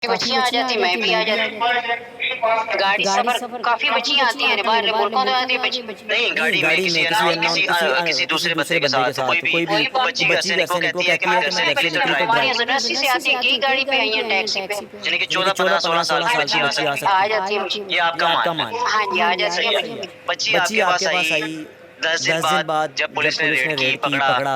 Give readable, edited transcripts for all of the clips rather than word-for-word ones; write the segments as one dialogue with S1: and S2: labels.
S1: बच्चियाँ आ जाती, मैं भी आ जाती। गाड़ी सफर काफी बच्चियाँ आती हैं, बाहर मुल्कों से आती है बच्ची।
S2: नहीं, गाड़ी में किसी किसी दूसरे बंदे के साथ कोई भी बच्ची घर से निकल कहती है कि मैं घर से निकली तो ड्राइव
S1: हमारी यूनिवर्सिटी से आती है, यही गाड़ी पे आई है टैक्सी पे।
S2: यानी कि 14, 15, 16 साल की बच्ची आ सकती है।
S1: आ जाती है।
S2: ये आपका मान।
S1: हाँ जी, आ जाती है।
S2: बच्ची आपके पास आई 10 दिन बाद जब पुलिस ने रेड की पकड़ा,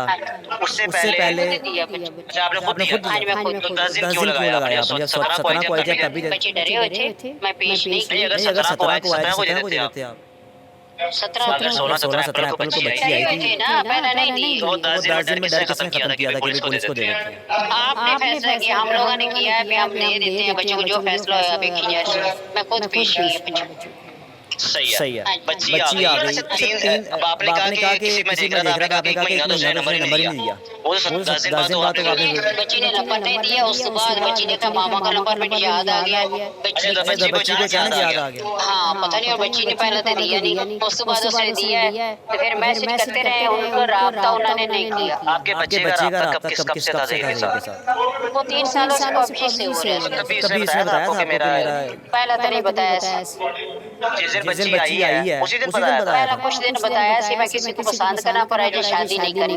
S2: उससे पहले अच्छा आपने खुद दिया
S1: हाँ जी, मैं खुद
S2: 10 दिन क्यों लगाया आपने? जब 17 को आई जब तभी
S1: बच्चे डरे हुए थे, मैं पेश नहीं
S2: नहीं,
S1: की।
S2: अगर 17 को आए तो 17 को दे देते आप।
S1: 17
S2: अगर 16, 17 अप्रैल को बच्ची आई थी
S1: ना, पहले नहीं दी।
S2: तो 10 दिन में डर किसने खत्म किया था कि पुलिस को दे देते हैं?
S1: आपने फैसला किया, हम लोगों ने किया है, हम दे देते हैं बच्चों को, जो फैसला होगा देखी जाए। मैं खुद पेश की है बच्चों को।
S2: सही है। बच्ची आ गई। अब आपने कहा कि किसी में देख रहा था, आपने कहा कि एक महीना तो उसने नंबर ही नहीं दिया। वो 10 दिन बाद तो आपने
S1: बच्ची ने नंबर नहीं दिया, उसके बाद बच्ची ने कहा मामा का नंबर मुझे याद आ गया।
S2: अच्छा, तो बच्ची को अचानक याद आ गया।
S1: हाँ, पता नहीं, और बच्ची ने पहले तो दिया नहीं, उसके बाद उसने दिया है, तो फिर मैसेज करते रहे, उनको राब्ता उन्होंने नहीं किया।
S2: आपके बच्चे का राब्ता कब से था ज़हीर के साथ?
S1: वो 3 सालों से अभी से हो रहा है।
S2: कभी इसने बताया था कि मेरा
S1: पहले तो नहीं बताया।
S2: जिस दिन बच्ची आई है उसी दिन बताया था।
S1: पहला कुछ दिन बताया कि मैं किसी को पसंद करना पर जो शादी नहीं करी।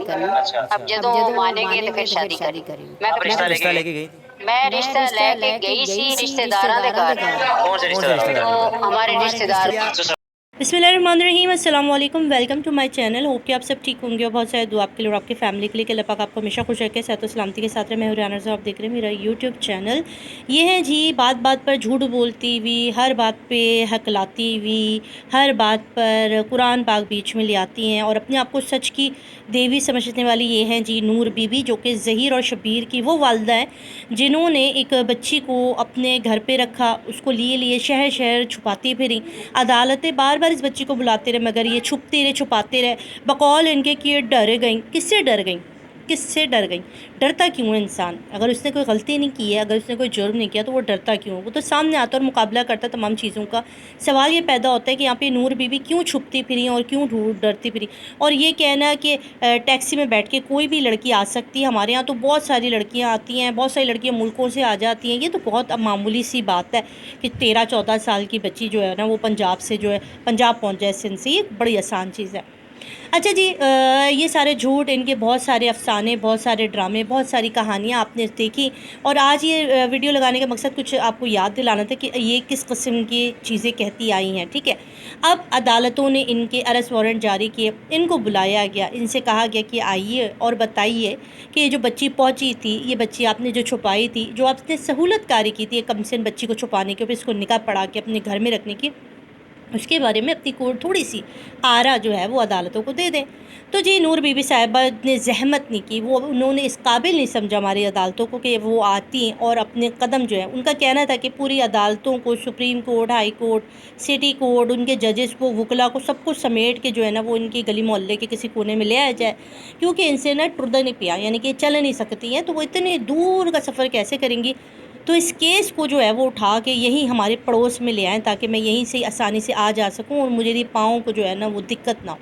S1: अब जब वो मानेंगे तो फिर शादी करी। मैं
S2: रिश्ता लेके गई थी।
S1: मैं रिश्ता लेके गई सी रिश्तेदारों के घर।
S2: कौन से रिश्तेदार?
S1: तो हमारे रिश्तेदार।
S3: बिस्मिल्लाहिर्रहमानिर्रहीम, अस्सलाम वालेकुम, welcome to my channel. Hope कि आप सब ठीक होंगे और बहुत सारे दुआ आपके लिए और आपकी फैमिली के लिए कि अल्लाह पाक आपको हमेशा खुश रखे, सेहत और सलामती के साथ रहे। मैं हुरियाना से आप देख रहे हैं मेरा यूट्यूब चैनल। ये है जी बात बात पर झूठ बोलती हुई, हर बात पे हकलाती हुई, हर बात पर कुरान पाक बीच में ले आती हैं और अपने आप को सच की देवी समझने वाली ये हैं जी नूर बीबी, जो कि ज़हीर और शबीर की वो वालदा हैं जिन्होंने एक बच्ची को अपने घर पे रखा, उसको लिए शहर शहर छुपाती फिरी। अदालतें बार बार इस बच्ची को बुलाते रहे मगर ये छुपते रहे, छुपाते रहे, बकौल इनके कि ये डर गई। किससे डर गई? किससे डर गई? डरता क्यों है इंसान? अगर उसने कोई गलती नहीं की है, अगर उसने कोई जुर्म नहीं किया तो वो डरता क्यों? वो तो सामने आता और मुकाबला करता तमाम चीज़ों का। सवाल ये पैदा होता है कि यहाँ पे नूर बीबी क्यों छुपती फिरी और क्यों डरती फिरी। और ये कहना कि टैक्सी में बैठ के कोई भी लड़की आ सकती है, हमारे यहाँ तो बहुत सारी लड़कियाँ आती हैं, बहुत सारी लड़कियाँ मुल्कों से आ जाती हैं, ये तो बहुत मामूली सी बात है कि 13-14 साल की बच्ची जो है ना वो पंजाब से जो है पंजाब पहुँच जाए सिंध से, ये बड़ी आसान चीज़ है। अच्छा जी, ये सारे झूठ, इनके बहुत सारे अफसाने, बहुत सारे ड्रामे, बहुत सारी कहानियाँ आपने देखी और आज ये वीडियो लगाने का मकसद कुछ आपको याद दिलाना था कि ये किस किस्म की चीज़ें कहती आई हैं। ठीक है, अब अदालतों ने इनके अरेस्ट वारंट जारी किए, इनको बुलाया गया, इनसे कहा गया कि आइए और बताइए कि ये जो बच्ची पहुँची थी, ये बच्ची आपने जो छुपाई थी, जो आपने सहूलत कारी की थी कम से कम बच्ची को छुपाने के, फिर इसको निकाह पढ़ा के अपने घर में रखने की, उसके बारे में अपनी कोर्ट थोड़ी सी आरा जो है वो अदालतों को दे दें। तो जी नूर बीबी साहिबा ने जहमत नहीं की, वो उन्होंने इस काबिल नहीं समझा हमारी अदालतों को कि वो आती और अपने कदम जो है, उनका कहना था कि पूरी अदालतों को, supreme court, high court, city court, उनके जजेस को, वकला को, सब कुछ समेट के जो है ना वो इनकी गली मोहल्ले के किसी कोने में ले आया जाए, क्योंकि इनसे ना टुरदा नहीं पिया, यानी कि चल नहीं सकती हैं, तो वो इतने दूर का सफ़र कैसे करेंगी। तो इस केस को जो है वो उठा के यहीं हमारे पड़ोस में ले आएँ ताकि मैं यहीं से आसानी से आ जा सकूं और मुझे पाँव को जो है ना वो दिक्कत ना हो।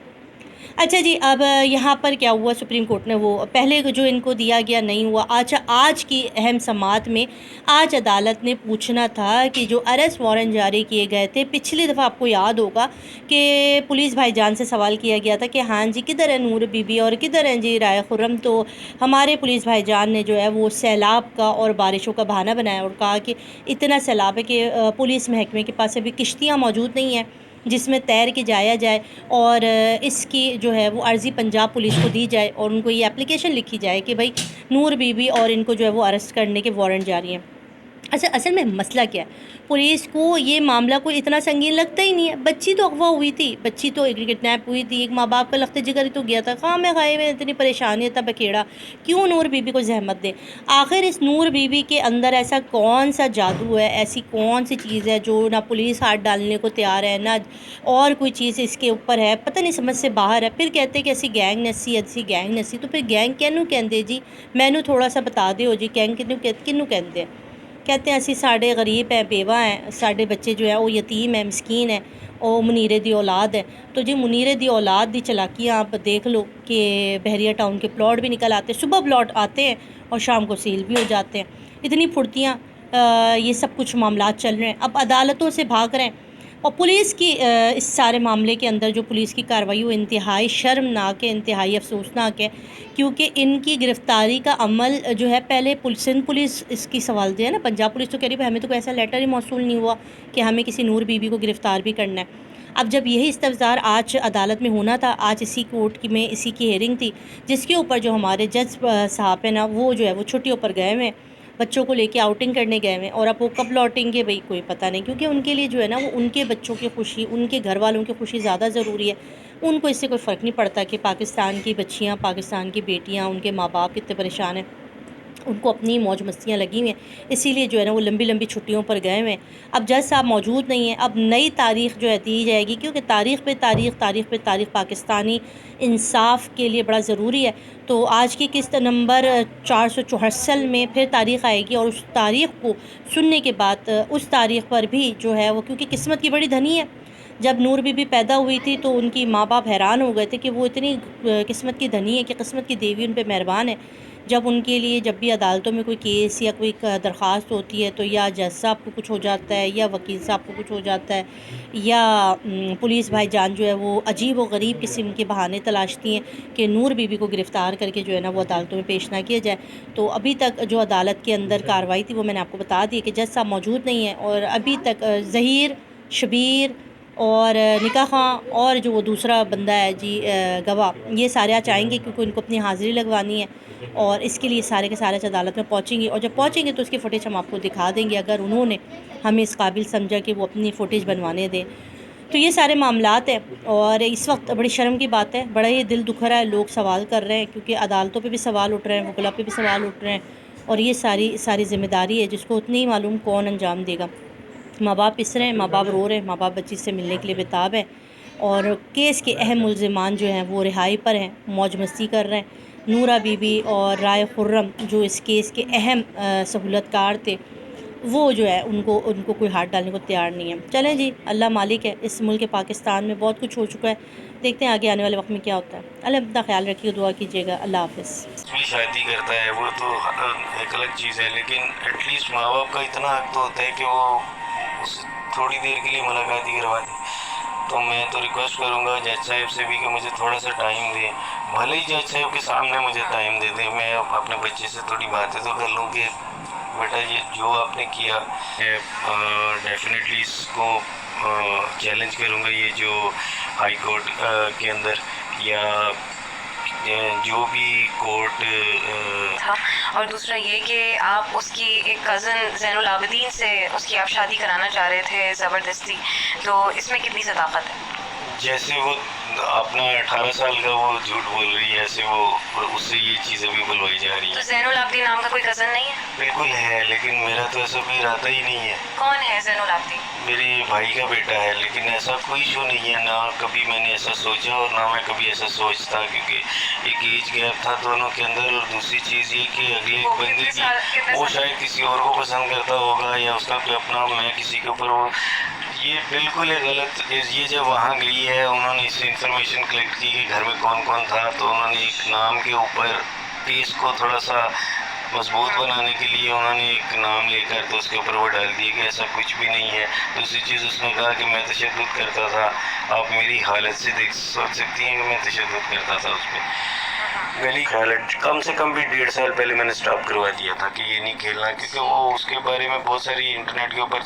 S3: अच्छा जी, अब यहाँ पर क्या हुआ, सुप्रीम कोर्ट ने वो पहले जो इनको दिया गया नहीं हुआ। अच्छा, आज की अहम समाअत में आज अदालत ने पूछना था कि जो अरेस्ट वारंट जारी किए गए थे, पिछली दफ़ा आपको याद होगा कि पुलिस भाईजान से सवाल किया गया था कि हाँ जी किधर है नूर बीबी और किधर है जी राय खुर्रम, तो हमारे पुलिस भाईजान ने जो है वो सैलाब का और बारिशों का बहाना बनाया और कहा कि इतना सैलाब है कि पुलिस महकमे के पास अभी किश्तियाँ मौजूद नहीं हैं जिसमें तैर के जाया जाए और इसकी जो है वो अर्ज़ी पंजाब पुलिस को दी जाए और उनको ये एप्लीकेशन लिखी जाए कि भाई नूर बीबी और इनको जो है वो अरेस्ट करने के वारंट जारी हैं। अच्छा, असल में मसला क्या है, पुलिस को ये मामला कोई इतना संगीन लगता ही नहीं है। बच्ची तो अगवा हुई थी, बच्ची तो किडनैप हुई थी, एक माँ बाप का लख्त जिगर तो गया था, खाम में खाए में इतनी परेशानी था बखेड़ा, क्यों नूर बीबी को जहमत दे। आखिर इस नूर बीबी के अंदर ऐसा कौन सा जादू है, ऐसी कौन सी चीज़ है जो ना पुलिस हाथ डालने को तैयार है, ना और कोई चीज़ इसके ऊपर है, पता नहीं, समझ से बाहर है। फिर कहते कि ऐसी गैंग नसी, तो फिर गैंग कैनू कहते जी, मैनू थोड़ा सा बता दो जी, गैंग किनू कहते हैं। कहते हैं असी साढ़े गरीब हैं, बेवा हैं, साढ़े बच्चे जो है वो यतीम है, मस्कीन है, और मुनीरे दी औलाद है। तो जी मुनीरे दी औलाद दी चलाकियाँ आप देख लो कि बहरिया टाउन के प्लॉट भी निकल आते हैं, सुबह प्लॉट आते हैं और शाम को सील भी हो जाते हैं। इतनी फुर्तियाँ یہ سب کچھ معاملات چل رہے ہیں. اب عدالتوں سے بھاگ رہے ہیں. اور پولیس کی اس سارے معاملے کے اندر جو پولیس کی کارروائی وہ انتہائی شرمناک ہے، انتہائی افسوسناک ہے، کیونکہ ان کی گرفتاری کا عمل جو ہے پہلے سندھ پولیس اس کی سوالتی ہے نا. پنجاب پولیس تو کہہ رہی ہے ہمیں تو کوئی ایسا لیٹر ہی موصول نہیں ہوا کہ ہمیں کسی نور بی بی کو گرفتار بھی کرنا ہے. اب جب یہی استفسار آج عدالت میں ہونا تھا، آج اسی کورٹ میں اسی کی ہیئرنگ تھی، جس کے اوپر جو ہمارے جج صاحب ہیں نا وہ جو ہے وہ چھٹیوں پر گئے ہوئے ہیں، بچوں کو لے کے آؤٹنگ کرنے گئے ہوئے ہیں. اور اب وہ کب لوٹیں گے بھئی کوئی پتہ نہیں، کیونکہ ان کے لیے جو ہے نا وہ ان کے بچوں کی خوشی، ان کے گھر والوں کی خوشی زیادہ ضروری ہے. ان کو اس سے کوئی فرق نہیں پڑتا کہ پاکستان کی بچیاں، پاکستان کی بیٹیاں، ان کے ماں باپ کتنے پریشان ہیں. ان کو اپنی موج مستیاں لگی ہوئی ہیں، اسی لیے جو ہے نا وہ لمبی لمبی چھٹیوں پر گئے ہوئے ہیں. اب جج صاحب موجود نہیں ہیں. اب نئی تاریخ جو ہے دی جائے گی، کیونکہ تاریخ پہ تاریخ پاکستانی انصاف کے لیے بڑا ضروری ہے. تو آج کی قسط نمبر 464 میں پھر تاریخ آئے گی، اور اس تاریخ کو سننے کے بعد اس تاریخ پر بھی جو ہے وہ، کیونکہ قسمت کی بڑی دھنی ہے. جب نور بی بی پیدا ہوئی تھی تو ان کی ماں باپ حیران ہو گئے تھے کہ وہ اتنی قسمت کی دھنی ہے کہ قسمت کی دیوی ان پہ مہربان ہے. جب ان کے لیے جب بھی عدالتوں میں کوئی کیس یا کوئی درخواست ہوتی ہے تو یا جج صاحب کو کچھ ہو جاتا ہے، یا وکیل صاحب کو کچھ ہو جاتا ہے، یا پولیس بھائی جان جو ہے وہ عجیب و غریب قسم کے بہانے تلاشتی ہیں کہ نور بی بی کو گرفتار کر کے جو ہے نا وہ عدالتوں میں پیش نہ کیا جائے. تو ابھی تک جو عدالت کے اندر کارروائی تھی وہ میں نے آپ کو بتا دی کہ جج صاحب موجود نہیں ہیں، اور ابھی تک ظہیر، شبیر اور نکاح خواں اور جو وہ دوسرا بندہ ہے جی گواہ، یہ سارے آج آئیں گے کیونکہ ان کو اپنی حاضری لگوانی ہے، اور اس کے لیے سارے کے سارے عدالت میں پہنچیں گے. اور جب پہنچیں گے تو اس کی فوٹیج ہم آپ کو دکھا دیں گے، اگر انہوں نے ہمیں اس قابل سمجھا کہ وہ اپنی فوٹیج بنوانے دیں. تو یہ سارے معاملات ہیں، اور اس وقت بڑی شرم کی بات ہے، بڑا ہی دل دکھ رہا ہے. لوگ سوال کر رہے ہیں کیونکہ عدالتوں پہ بھی سوال اٹھ رہے ہیں، وکلا پہ بھی سوال اٹھ رہے ہیں، اور یہ ساری ذمہ داری ہے جس کو اتنی ہی معلوم کون انجام دے گا. ماں باپ پس رہے ہیں، ماں باپ رو رہے ہیں، ماں باپ بچی سے ملنے کے لیے بےتاب ہیں، اور کیس کے اہم ملزمان جو ہیں وہ رہائی پر ہیں، موج مستی کر رہے ہیں. نورہ بی بی اور رائے خرم جو اس کیس کے اہم سہولت کار تھے، وہ جو ہے ان کو کوئی ہاتھ ڈالنے کو تیار نہیں ہے. چلیں جی، اللہ مالک ہے. اس ملک پاکستان میں بہت کچھ ہو چکا ہے، دیکھتے ہیں آگے آنے والے وقت میں کیا ہوتا ہے. اللہ اپنا خیال رکھیے، دعا کیجیے گا. اللہ حافظ.
S4: بھی شادی کرتا ہے وہ تو ایک الگ چیز ہے، لیکن ایٹ لیسٹ ماں باپ کا اتنا حق تو ہوتا ہے کہ وہ تھوڑی دیر کے لیے ملاقات ہی کروا دیں. تو میں تو ریکویسٹ کروں گا جج صاحب سے بھی کہ مجھے تھوڑا سا ٹائم دیں، بھلے ہی جج صاحب کے سامنے مجھے ٹائم دے دیں. میں اپنے بچے سے تھوڑی باتیں تو کر لوں کہ بیٹا یہ جو آپ نے کیا ہے، ڈیفینیٹلی اس کو چیلنج کروں گا. یہ جو ہائی کورٹ کے اندر یا جو بھی کورٹ
S5: تھا. اور دوسرا یہ کہ آپ اس کی ایک کزن زین العابدین سے اس کی آپ شادی کرانا چاہ رہے تھے زبردستی، تو اس میں کتنی صداقت ہے؟
S4: جیسے وہ اپنا 18 سال کا وہ جھوٹ بول رہی ہے، ایسے وہ اس سے یہ چیزیں بھی بلوائی جا رہی
S5: تو
S4: ہیں.
S5: زین العابدین نام کا کوئی کزن نہیں ہے؟
S4: بالکل ہے، لیکن میرا تو ایسا کوئی ارادہ ہی نہیں ہے.
S5: کون ہے زین العابدین؟
S4: میرے بھائی کا بیٹا ہے، لیکن ایسا کوئی ایشو نہیں ہے. نہ کبھی میں نے ایسا سوچا اور نہ میں کبھی ایسا سوچتا، کیونکہ ایک ایج گیپ تھا دونوں کے اندر. اور دوسری چیز یہ کہ اگلے ایک بندے کی وہ شاید کسی اور کو پسند کرتا ہوگا، یا اس کا کوئی اپنا، میں کسی کے اوپر وہ، یہ بالکل ہے غلط. یہ جب وہاں گئی ہے انہوں نے اس سے انفارمیشن کلیکٹ کی کہ گھر میں کون کون تھا، تو انہوں نے ایک نام کے اوپر کیس کو تھوڑا سا مضبوط بنانے کے لیے انہوں نے ایک نام لے کر تو اس کے اوپر وہ ڈال دیے کہ ایسا کچھ بھی نہیں ہے. دوسری چیز اس نے کہا کہ میں تشدد کرتا تھا. آپ میری حالت سے سوچ سکتی ہیں کہ میں تشدد کرتا تھا اس پہ. میری حالت کم سے کم بھی 1.5 سال پہلے میں نے سٹاپ کروا دیا تھا کہ یہ نہیں کھیلنا، کیونکہ وہ اس کے بارے میں بہت ساری انٹرنیٹ کے اوپر